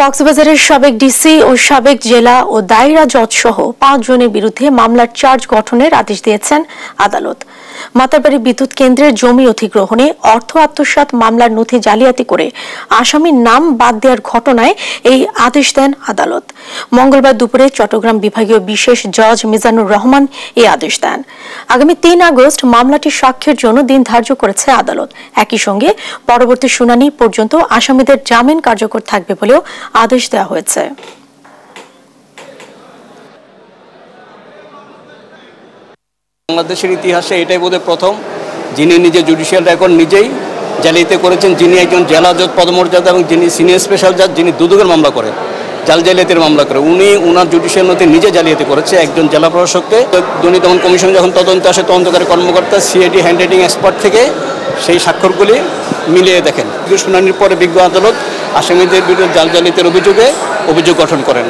কক্সবাজারের সাবেক ডিসি ও সাবেক জেলা ও দায়রা জজ সহ 5 জনের বিরুদ্ধে মামলার চার্জ গঠনের আদেশ দিয়েছেন আদালত। মাতারবাড়ি বিদ্যুৎ কেন্দ্রের জমি অধিগ্রহণে অর্থ আত্মসাৎ মামলার নথি জালিয়াতি করে আসামির নাম বাদ দেওয়ার ঘটনায় এই আদেশ দেন আদালত। মঙ্গলবার দুপুরে চট্টগ্রাম বিভাগীয় বিশেষ জজ মিজানুর রহমান এই আদেশ দেন। আগামী 3 আগস্ট মামলাটি সাক্ষ্যের জন্য দিন ধার্য করেছে আদালত। একই সঙ্গে পরবর্তী শুনানি পর্যন্ত আসামিদের জামিন কার্যকর থাকবে বলেও আদেশ দেওয়া হয়েছে। বাংলাদেশের ইতিহাসে এটাই বোধহয় প্রথম যিনি নিজে জুডিশিয়াল রেকর্ড নিজেই জালিয়াতি করেছেন, যিনি একজন জেলা জজ পদমর্যাদা এবং যিনি সিনিয়র স্পেশাল জাজ, যিনি দুদকের মামলা করেন, জালিয়াতির মামলা করে উনি ওনার জুডিশিয়াল নথি নিজে জালিয়াতি করেছে একজন জেলা প্রশাসককে। দুর্নীতি দমন কমিশন যখন তদন্তে আসে, তদন্তকারী কর্মকর্তা সিআইডি হ্যান্ডরাইটিং এক্সপার্ট থেকে সেই স্বাক্ষরগুলি মিলিয়ে দেখেন। শুনানির পরে বিজ্ঞ আদালত আসামিদের বিরুদ্ধে জালিয়াতির অভিযোগ গঠন করেন।